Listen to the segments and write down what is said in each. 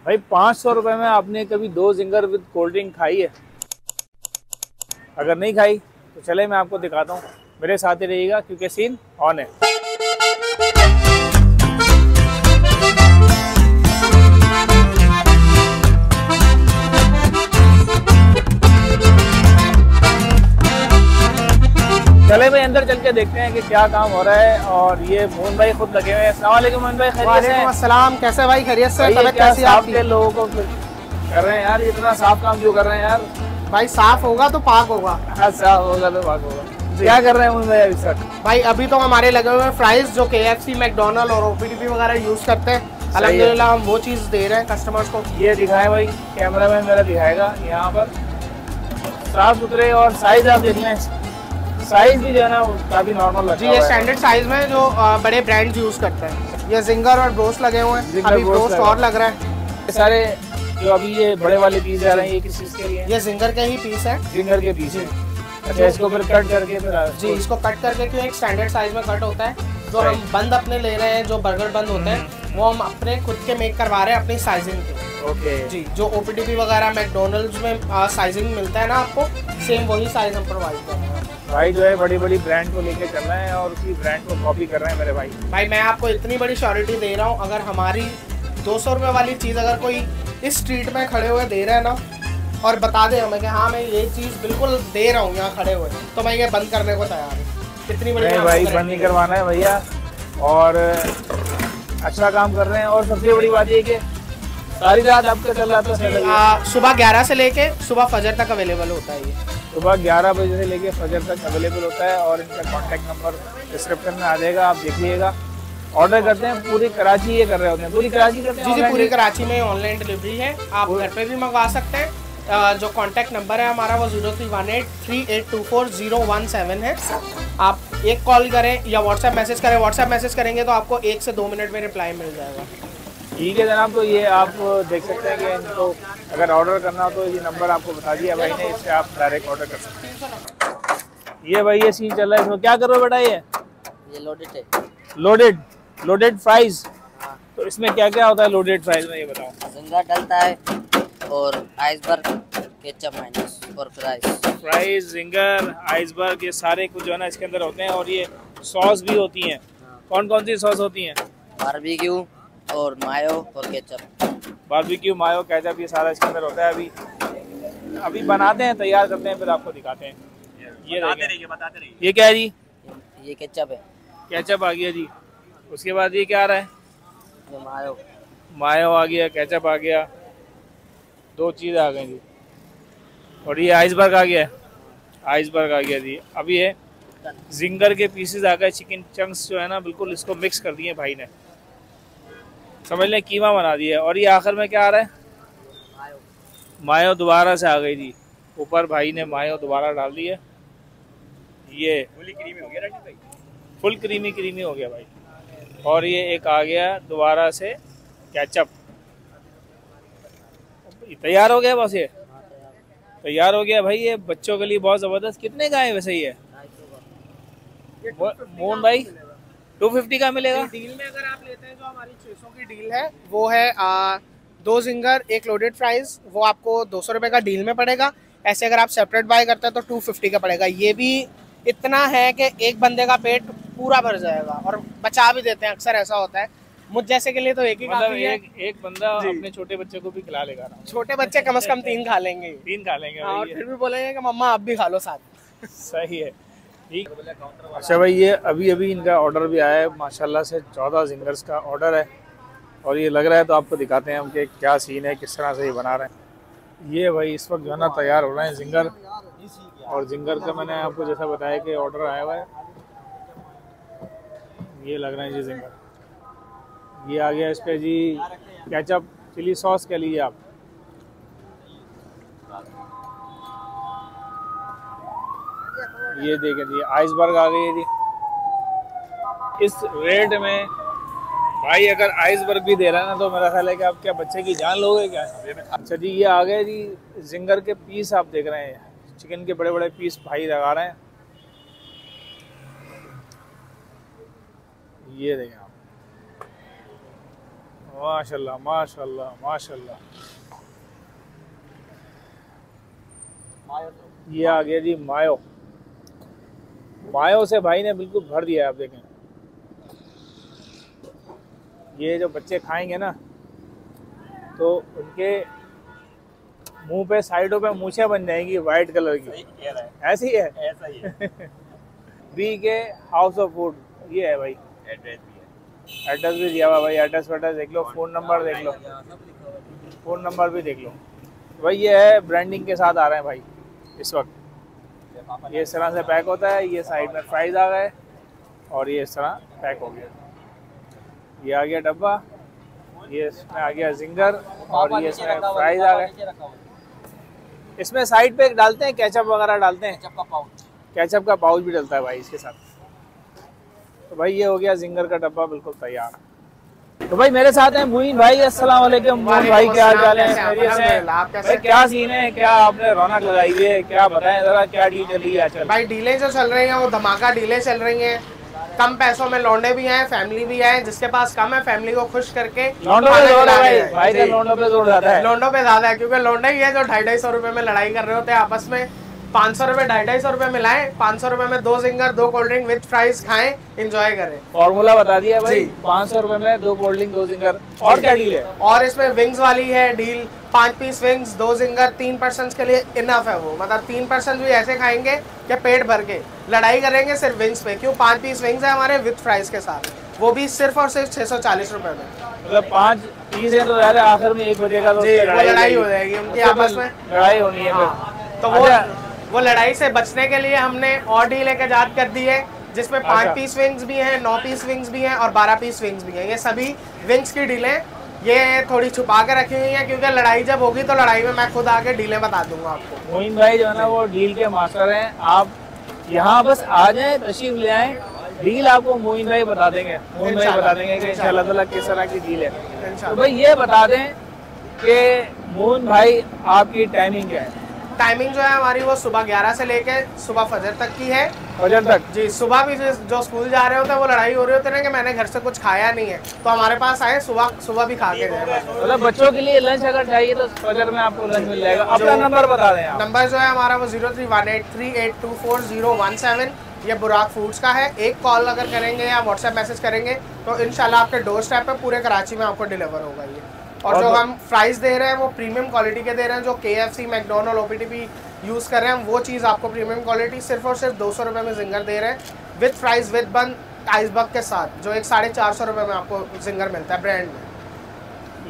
भाई 500 रुपये में आपने कभी 2 जिंगर विद कोल्ड ड्रिंक खाई है? अगर नहीं खाई तो चले मैं आपको दिखाता हूँ, मेरे साथ ही रहिएगा क्योंकि सीन ऑन है। चले भाई अंदर चल के देखते हैं कि क्या काम हो रहा है। और ये मोहन भाई खुद लगे हुए हैं। अस्सलाम वालेकुम मोहन भाई, खैरियत से? वालेकुम अस्सलाम, कैसे भाई? खैरियत से? तबीयत क्या कैसी है साफ आपकी? के लोगों को कर रहे हैं यार, इतना साफ काम क्यों कर रहे हैं यार? भाई साफ होगा तो पाक होगा। हाँ, साफ होगा तो पाक होगा। क्या कर रहे हैं मोहन भाई अभी तक? भाई अभी तो हमारे लगे हुए हैं फ्राइज, जो KFC, मैकडोनल्ड और OPDP वगैरह यूज करते हैं। अल्हम्दुलिल्लाह हम वो चीज़ दे रहे हैं कस्टमर्स को। ये दिखाए भाई, कैमरा मैन मेरा दिखाएगा यहाँ पर। साफ सुथरे और साइज आप देख लें, साइज भी जो है ना काफी नॉर्मल लगता जी, है। ये स्टैंडर्ड साइज में जो बड़े ब्रांड्स यूज करते हैं। ये जिंगर और ब्रोस्ट लगे हुए हैं, अभी ब्रोस्ट और लग रहा है। ये सारे जो अभी ये बड़े वाले पीस जा रहे हैं, ये किस चीज के लिए? ये जिंगर के ही पीस है। जिंगर के पीस है। अच्छा, इसको फिर कट करके फिर जी, इसको कट करके क्यों एक स्टैंडर्ड साइज में कट होता है। जो हम बंद अपने ले रहे हैं, जो बर्गर बंद होते हैं, वो हम अपने खुद के मेक करवा रहे हैं अपनी साइजिंग के। ओके जी, जो OPDP वगैरह मैकडोनल्ड्स में साइजिंग मिलता है ना आपको, सेम वही साइज हम प्रोवाइड कर रहे हैं। भाई जो है बड़ी बड़ी ब्रांड को लेके चल रहे हैं और उसी ब्रांड को कॉपी कर रहे हैं मेरे भाई। भाई मैं आपको इतनी बड़ी श्योरिटी दे रहा हूँ, अगर हमारी 200 रुपये वाली चीज़ अगर कोई इस स्ट्रीट में खड़े हुए दे रहा है ना, और बता दे हमें कि हाँ मैं ये चीज़ बिल्कुल दे रहा हूँ यहाँ खड़े हुए, तो मैं ये बंद करने को तैयार हूँ। इतनी बड़ी भाई बंद नहीं करवाना है भैया, और अच्छा काम कर रहे हैं। और सबसे बड़ी बात ये कि सारी रात आपका चल रहा था। सुबह 11 से लेके सुबह फजर तक अवेलेबल होता है ये। सुबह 11 बजे से लेके फजर तक अवेलेबल होता है। और इनका कॉन्टैक्ट नंबर डिस्क्रिप्शन में आ जाएगा, आप देखिएगा। ऑर्डर करते हैं पूरी कराची, ये कर रहे होते हैं पूरी कराची करते हैं? जी, पूरी कराची में ऑनलाइन डिलीवरी है, आप घर पे भी मंगवा सकते हैं। जो कॉन्टैक्ट नंबर है हमारा वो 0318382401 है। आप एक कॉल करें या व्हाट्सएप मैसेज करें। व्हाट्सएप मैसेज करेंगे तो आपको 1 से 2 मिनट में रिप्लाई मिल जाएगा। ठीक है जनाब, तो ये आप देख सकते हैं कि इनको अगर ऑर्डर करना हो तो ये नंबर आपको बता दिया भाई ने, इससे आप डायरेक्ट ऑर्डर कर सकते हैं। ये भाई ये सीन चल रहा है, इसमें क्या कर रहे हो बेटा? ये लोडेड है। Loaded fries. तो इसमें क्या क्या होता है लोडेड फ्राइज में, ये बताओ। जिंगा डलता है और आइसबर्ग, केचप, मायोनीज और फ्राइज, जिंगर, आइसबर्ग, ये सारे कुछ जो है ना इसके अंदर होते हैं। और ये सॉस भी होती हैं। कौन कौन सी सॉस होती हैं? बारबेक्यू और मायो और केचप। बारबेक्यू, मायो, केचप, ये सारा इसके अंदर होता है। अभी बनाते हैं, तैयार करते हैं, फिर आपको दिखाते हैं। ये बताते रहिए। ये क्या है जी? ये केचप है। केचप आ गया जी। उसके बाद ये क्या आ रहा है? ये मायो। मायो आ गया, केचप आ गया, 2 चीज़ आ गई जी। और ये आइसबर्ग आ गया, आइसबर्ग आ गया जी। अब ये जिंगर के पीसेस आ गए, चिकन चंक्स जो है ना बिल्कुल इसको मिक्स कर दिए भाई ने, समझ लें कीमा बना दिया। और ये आखिर में क्या आ रहा है? मायो दोबारा से आ गई जी। ऊपर भाई ने मायो दोबारा डाल दी है। ये फुल क्रीमी हो गया भाई, फुल क्रीमी हो गया भाई। और ये एक आ गया दोबारा से केचप। तैयार हो गया बस, ये तैयार हो गया भाई। ये बच्चों के लिए बहुत ज़बरदस्त। कितने का है वैसे ये मोहन भाई? 250 का मिलेगा। डील में अगर आप लेते हैं, जो हमारी 600 की डील है वो है 2 जिंगर 1 लोडेड फ्राइज, वो आपको 200 रुपये का डील में पड़ेगा। ऐसे अगर आप सेपरेट बाय करते हैं तो 250 का पड़ेगा। ये भी इतना है कि एक बंदे का पेट पूरा भर जाएगा, और बचा भी देते हैं, अक्सर ऐसा होता है। मुझ जैसे के लिए तो एक ही काफी है। एक बंदा अपने छोटे बच्चे को भी खिला लेगा ना। छोटे बच्चे कम से कम 3 खा लेंगे। 3 खा लेंगे और फिर भी बोलेंगे कि मम्मा आप भी खा लो साथ। सही है, ठीक। अच्छा भाई, ये अभी इनका ऑर्डर भी आया है माशाल्लाह से। 14 जिंगर्स का ऑर्डर है। और ये लग रहा है तो आपको दिखाते हैं हम कि क्या सीन है, किस तरह से ये बना रहे हैं। ये भाई इस वक्त जो है ना तैयार हो रहे हैं जिंगर। और जिंगर का मैंने आपको जैसा बताया कि ऑर्डर आया हुआ है। ये लग रहे हैं जी जिंगर। ये आ गया इस पे जी केचप, चिली सॉस कह लीजिए आप। ये देखें जी आइसबर्ग आ गई है जी। इस रेट में भाई अगर आइसबर्ग भी दे रहा है ना, तो मेरा ख्याल है कि आप क्या बच्चे की जान लोगे क्या? अच्छा जी, ये आ गए जी जिंगर के पीस। आप देख रहे हैं चिकन के बड़े बड़े पीस भाई लगा रहे हैं। ये देखें आप, माशाल्लाह माशाल्लाह माशाल्लाह। ये आ गया जी मायो। मायो से भाई ने बिल्कुल भर दिया है। आप देखें, ये जो बच्चे खाएंगे ना तो उनके मुंह पे साइडों पे मूछें बन जाएंगी वाइट कलर की। ऐसी है, ऐसा ही है। बी के हाउस ऑफ फूड ये है भाई। एड्रेस भी दिया हुआ भाई। एड्रेस देख लो, फ़ोन नंबर देख लो, फ़ोन नंबर भी देख लो भाई। ये है ब्रांडिंग के साथ आ रहे हैं भाई इस वक्त। ये इस तरह से पैक होता है। ये साइड में फ्राइज आ गए और ये इस तरह पैक हो गया। ये आ गया डब्बा, ये इसमें आ गया जिंगर और ये इसमें फ्राइज आ गए। इसमें साइड पे डालते हैं केचप वगैरह डालते हैं, केचप का पाउच भी डलता है भाई इसके साथ। तो भाई ये हो गया जिंगर का डब्बा बिल्कुल तैयार। तो भाई मेरे साथ हैं मुईन भाई। अस्सलाम वालेकुम मुईन भाई, क्या हाल चाल है? भाई क्या सीन है, क्या आपने रौनक लगाई है, क्या बताएं जरा, क्या डील चल रही है आजकल? भाई डीलें जो चल रही हैं वो धमाका डीलें चल रही हैं। कम पैसों में लौंडे भी हैं, फैमिली भी है। जिसके पास कम है फैमिली को खुश करके लौंडों पे जोर है भाई का लौंडों पे जोर ज्यादा है। लौंडों पे ज्यादा है क्योंकि लौंडे ही है जो 250 रुपए में लड़ाई कर रहे होते हैं आपस में। 500 रुपए 250 रुपए मिलाएं, 500 रुपए में 2 ginger 2 cold drink with fries खाएं, एंजॉय करें। फॉर्मूला बता दिया भाई। 500 रुपए में 2 कोल्ड ड्रिंक 2 जिंगर। और क्या डील है? और इसमें विंग्स वाली है deal. 5 piece wings 2 zinger 3 person के लिए इनफ है वो। मतलब 3 पर्सन भी ऐसे खाएंगे कि पेट भर के लड़ाई करेंगे सिर्फ विंग्स पे। क्यों? 5 पीस विंग्स है हमारे विद फ्राइज के साथ, वो भी सिर्फ और सिर्फ 640 रुपए में। मतलब 5 पीस है तो यार आखिर में 1 बजेगा तो लड़ाई हो जाएगी उनकी आपस में, लड़ाई होनी है। तो वो लड़ाई से बचने के लिए हमने और डील एक इजाद कर दी है जिसमें 5 पीस विंग्स भी हैं, 9 पीस विंग्स भी हैं और 12 पीस विंग्स भी हैं। ये सभी विंग्स की डीलें ये थोड़ी छुपा के रखी हुई हैं क्योंकि लड़ाई जब होगी तो लड़ाई में मैं खुद आके डीलें बता दूंगा आपको। मोइन भाई जो है ना वो डील के मास्टर हैं। आप यहाँ बस आ जाएं, तशरीफ ले आएं, डील आपको मोइन भाई बता देंगे। मोइन भाई बता देंगे कि इंशाल्लाह ताला किस तरह की डील है। तो भाई ये बता दें कि मोइन भाई आपकी टाइमिंग क्या है? टाइमिंग जो है हमारी वो सुबह 11 से लेके सुबह फजर तक की है। फजर तक जी। सुबह भी जो स्कूल जा रहे होते हैं वो लड़ाई हो रही होती है ना कि मैंने घर से कुछ खाया नहीं है, तो हमारे पास आए सुबह भी खा के जाए। मतलब बच्चों के लिए लंच अगर चाहिए तो फजर में आपको लंच मिल जाएगा। अपना नंबर बता दें आप। नंबर जो है हमारा वो 031838240017। ये बुराक फूड्स का है। एक कॉल अगर करेंगे या व्हाट्सएप मैसेज करेंगे तो इंशाल्लाह आपके डोर स्टेप पे पूरे कराची में आपको डिलीवर होगा ये। और जो हम फ्राइज दे रहे हैं वो प्रीमियम क्वालिटी के दे रहे हैं। जो KFC मैकडोनल्ड OPTP यूज़ कर रहे हैं वो चीज़ आपको प्रीमियम क्वालिटी सिर्फ और सिर्फ 200 रुपये में जिंगर दे रहे हैं विद फ्राइज विद बन आइसबर्ग के साथ, जो एक 450 रुपये में आपको जिंगर मिलता है ब्रांड में।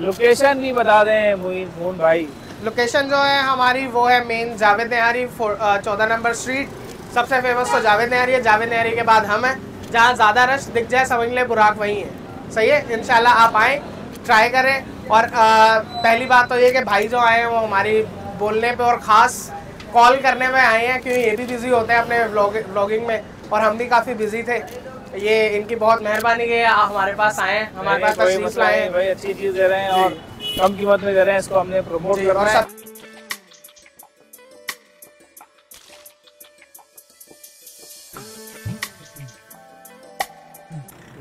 लोकेशन भी बता दें मोइन भाई। लोकेशन जो है हमारी वो है मेन जावेद निहारी 14 नंबर स्ट्रीट। सबसे फेमस तो जावेद निहारी है। जावेद निहारी के बाद हम हैं। जहाँ ज़्यादा रश दिख जाए समझ ले बुराक वहीं है। सही है। इंशाल्लाह आप आएँ, ट्राई करें। और पहली बात तो ये कि भाई जो आए हैं वो हमारी बोलने पे और ख़ास कॉल करने में आए हैं क्योंकि ये भी बिज़ी होते हैं अपने व्लॉगिंग में और हम भी काफ़ी बिज़ी थे। ये इनकी बहुत मेहरबानी है हमारे पास आए हैं, हमारे पास तशरीफ लाए हैं। भाई अच्छी चीज़ दे रहे हैं और कम कीमत में दे रहे हैं। इसको हमने प्रमोट करना है।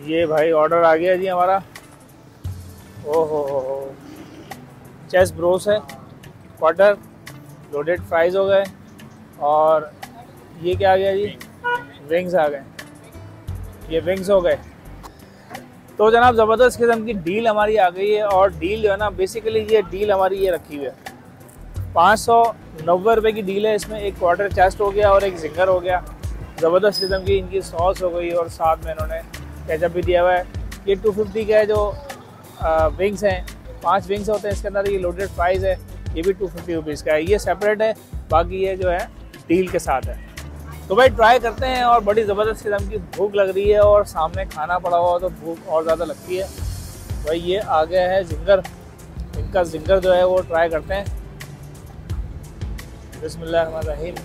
ये भाई ऑर्डर आ गया जी हमारा। ओहो चेस्ट ब्रोस है, क्वार्टर लोडेड फ्राइज हो गए और ये क्या आ गया जी? विंग्स आ गए। ये विंग्स हो गए। तो जनाब ज़बरदस्त किस्म की डील हमारी आ गई है। और डील जो है ना बेसिकली ये डील हमारी ये रखी हुई है 590 रुपये की डील है। इसमें एक क्वार्टर चेस्ट हो गया और एक जिंगर हो गया। ज़बरदस्त किस्म की इनकी सॉस हो गई और साथ में इन्होंने केचप भी दिया हुआ है। ये 250 का है जो विंग्स हैं, 5 विंग्स होते हैं इसके अंदर। ये लोडेड फ्राइज़ है, ये भी 250 रुपीज़ का है। ये सेपरेट है, बाकी ये जो है डील के साथ है। तो भाई ट्राई करते हैं। और बड़ी ज़बरदस्त किस्म की भूख लग रही है और सामने खाना पड़ा हुआ तो भूख और ज़्यादा लगती है। भाई ये आ गया है जिंगर। इनका जिंगर जो है वो ट्राई करते हैं। बिस्मिल्लाहिर्रहमानिर्रहीम।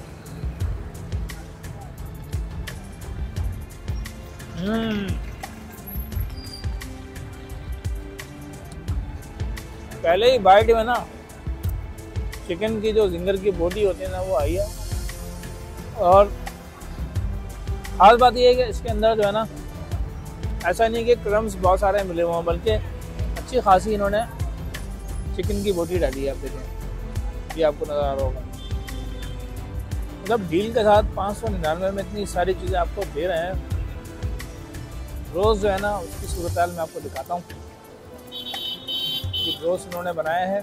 पहले ही बाइट में ना चिकन की जो जिंगर की बोटी होती है ना वो आई है। और खास बात ये है कि इसके अंदर जो है ना ऐसा नहीं कि क्रम्स बहुत सारे मिले हुए हैं, बल्कि अच्छी खासी इन्होंने चिकन की बोटी डाली है। आप देखें, ये आपको नज़र आ रहा होगा। मतलब डील के साथ 599 में इतनी सारी चीज़ें आपको दे रहे हैं। रोज़ जो है ना उसकी सूरत हाल मैं आपको दिखाता हूँ। ये रोज़ इन्होंने बनाया है।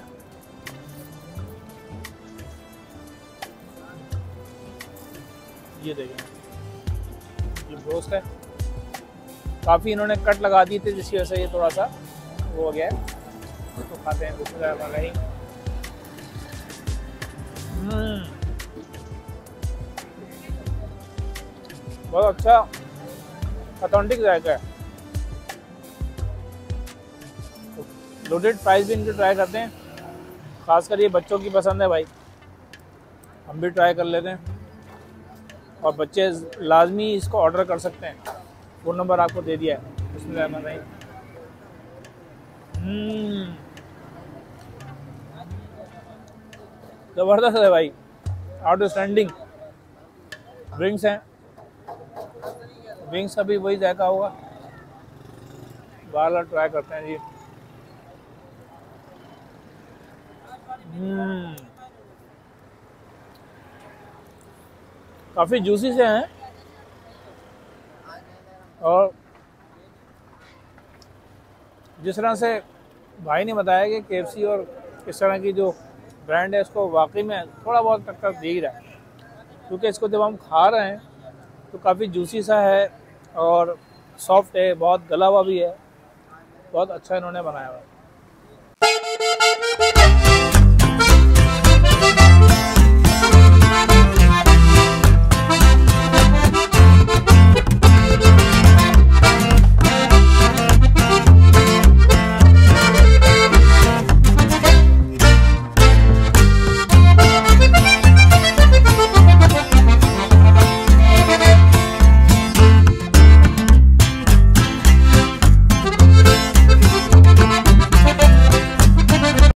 ये देखें, ये रोस्ट है। काफ़ी इन्होंने कट लगा दिए थे, जिसकी वजह से ये थोड़ा सा वो हो गया है। तो खाते हैं दूसरा वाला ही। बहुत अच्छा ऑथेंटिक जायका है। लोडेड फ्राइज भी इनके ट्राई करते हैं, खासकर ये बच्चों की पसंद है भाई। हम भी ट्राई कर लेते हैं और बच्चे लाजमी इसको ऑर्डर कर सकते हैं। फ़ोन नंबर आपको दे दिया है। बिस्मिल्लाह। ज़बरदस्त है भाई, आउटस्टैंडिंग। ड्रिंक्स हैं, विंग्स का भी वही जायका होगा। बार ट्राई करते हैं जी। काफ़ी जूसी से हैं और जिस तरह से भाई ने बताया कि KFC और इस तरह की जो ब्रांड है इसको वाकई में थोड़ा बहुत टक्कर दे ही रहा है, क्योंकि इसको जब हम खा रहे हैं तो काफ़ी जूसी सा है और सॉफ्ट है, बहुत गला हुआ भी है। बहुत अच्छा इन्होंने बनाया हुआ है।